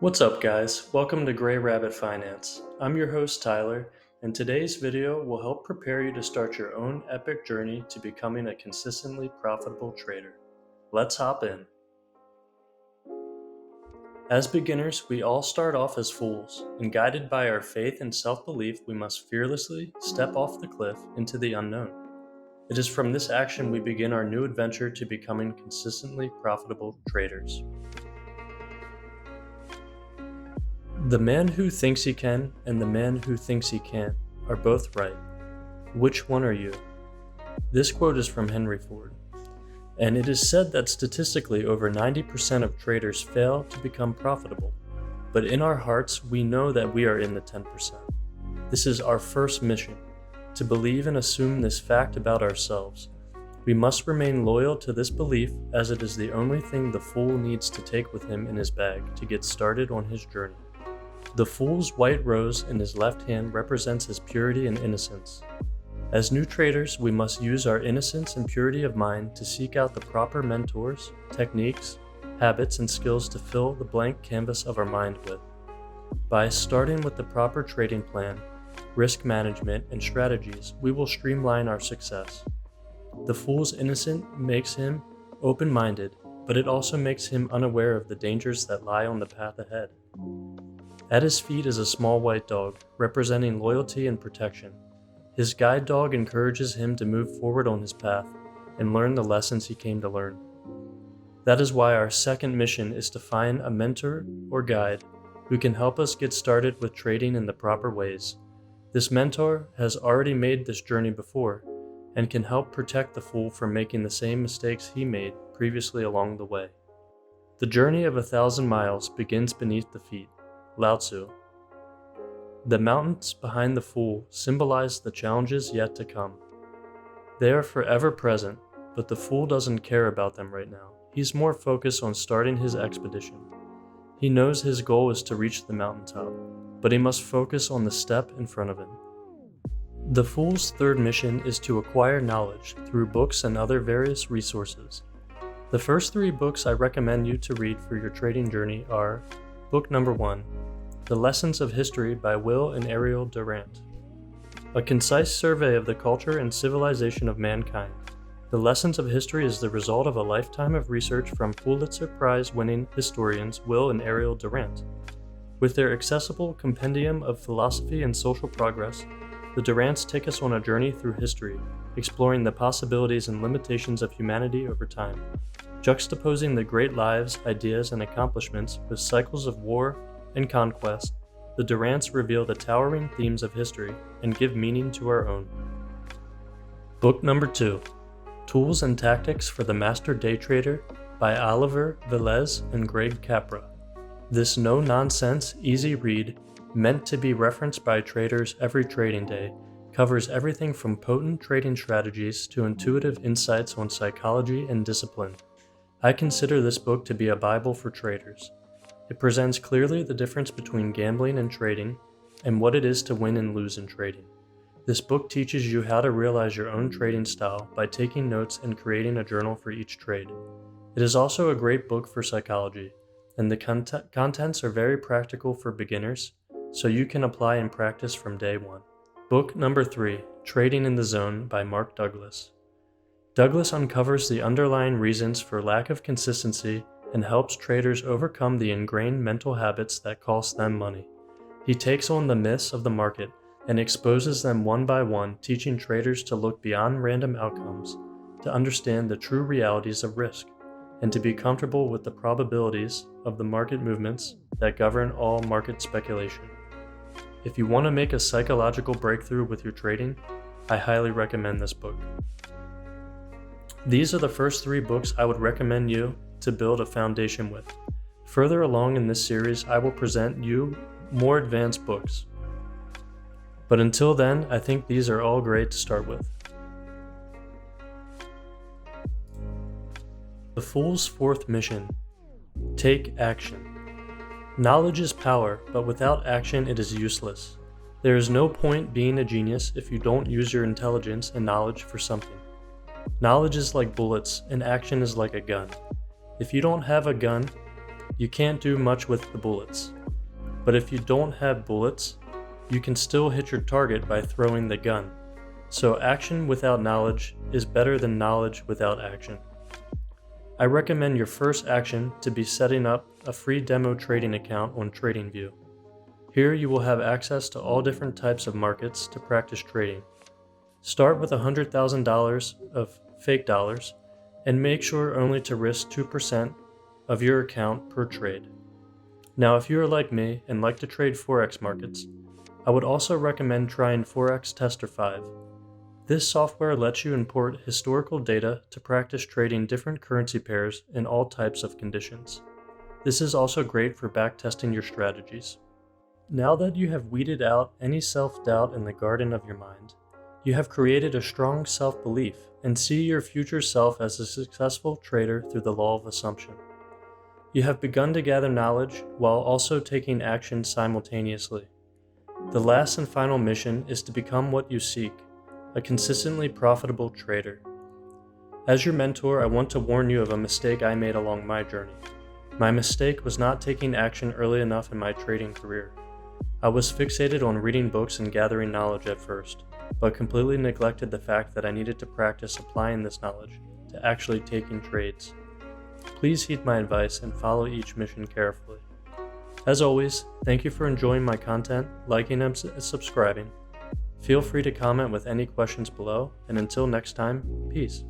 What's up, guys? Welcome to Gray Rabbit Finance. I'm your host, Tyler, and today's video will help prepare you to start your own epic journey to becoming a consistently profitable trader. Let's hop in. As beginners, we all start off as fools, and guided by our faith and self-belief, we must fearlessly step off the cliff into the unknown. It is from this action we begin our new adventure to becoming consistently profitable traders. The man who thinks he can and the man who thinks he can't are both right. Which one are you? This quote is from Henry Ford, and it is said that statistically over 90% of traders fail to become profitable. But in our hearts, we know that we are in the 10%. This is our first mission, to believe and assume this fact about ourselves. We must remain loyal to this belief, as it is the only thing the fool needs to take with him in his bag to get started on his journey. The fool's white rose in his left hand represents his purity and innocence. As new traders, we must use our innocence and purity of mind to seek out the proper mentors, techniques, habits, and skills to fill the blank canvas of our mind with. By starting with the proper trading plan, risk management, and strategies, we will streamline our success. The fool's innocence makes him open-minded, but it also makes him unaware of the dangers that lie on the path ahead. At his feet is a small white dog, representing loyalty and protection. His guide dog encourages him to move forward on his path and learn the lessons he came to learn. That is why our second mission is to find a mentor or guide who can help us get started with trading in the proper ways. This mentor has already made this journey before and can help protect the fool from making the same mistakes he made previously along the way. The journey of 1,000 miles begins beneath the feet. Lao Tzu. The mountains behind the fool symbolize the challenges yet to come. They are forever present, but the fool doesn't care about them right now. He's more focused on starting his expedition. He knows his goal is to reach the mountaintop, but he must focus on the step in front of him. The fool's third mission is to acquire knowledge through books and other various resources. The first 3 books I recommend you to read for your trading journey are Book number 1, The Lessons of History by Will and Ariel Durant. A concise survey of the culture and civilization of mankind. The Lessons of History is the result of a lifetime of research from Pulitzer Prize-winning historians Will and Ariel Durant. With their accessible compendium of philosophy and social progress, the Durants take us on a journey through history, exploring the possibilities and limitations of humanity over time. Juxtaposing the great lives, ideas, and accomplishments with cycles of war and conquest, the Durants reveal the towering themes of history and give meaning to our own. Book number 2, Tools and Tactics for the Master Day Trader by Oliver Velez and Greg Capra. This no-nonsense, easy read, meant to be referenced by traders every trading day, covers everything from potent trading strategies to intuitive insights on psychology and discipline. I consider this book to be a Bible for traders. It presents clearly the difference between gambling and trading, and what it is to win and lose in trading. This book teaches you how to realize your own trading style by taking notes and creating a journal for each trade. It is also a great book for psychology, and the contents are very practical for beginners, so you can apply and practice from day one. Book number 3, Trading in the Zone by Mark Douglas. Douglas uncovers the underlying reasons for lack of consistency and helps traders overcome the ingrained mental habits that cost them money. He takes on the myths of the market and exposes them one by one, teaching traders to look beyond random outcomes, to understand the true realities of risk, and to be comfortable with the probabilities of the market movements that govern all market speculation. If you want to make a psychological breakthrough with your trading, I highly recommend this book. These are the first 3 books I would recommend you to build a foundation with. Further along in this series, I will present you more advanced books. But until then, I think these are all great to start with. The Fool's fourth mission: take action. Knowledge is power, but without action it is useless. There is no point being a genius if you don't use your intelligence and knowledge for something. Knowledge is like bullets, and action is like a gun. If you don't have a gun, You can't do much with the bullets. But if you don't have bullets, you can still hit your target by throwing the gun. So action without knowledge is better than knowledge without action. I recommend your first action to be setting up a free demo trading account on Tradingview. Here you will have access to all different types of markets to practice trading. Start with $100,000 of fake dollars and make sure only to risk 2% of your account per trade. Now, if you are like me and like to trade Forex markets, I would also recommend trying Forex Tester 5. This software lets you import historical data to practice trading different currency pairs in all types of conditions. This is also great for backtesting your strategies. Now that you have weeded out any self-doubt in the garden of your mind, you have created a strong self-belief and see your future self as a successful trader through the law of assumption. You have begun to gather knowledge while also taking action simultaneously. The last and final mission is to become what you seek, a consistently profitable trader. As your mentor, I want to warn you of a mistake I made along my journey. My mistake was not taking action early enough in my trading career. I was fixated on reading books and gathering knowledge at first, but completely neglected the fact that I needed to practice applying this knowledge to actually taking trades. Please heed my advice and follow each mission carefully. As always, thank you for enjoying my content, liking and subscribing. Feel free to comment with any questions below, and until next time, peace.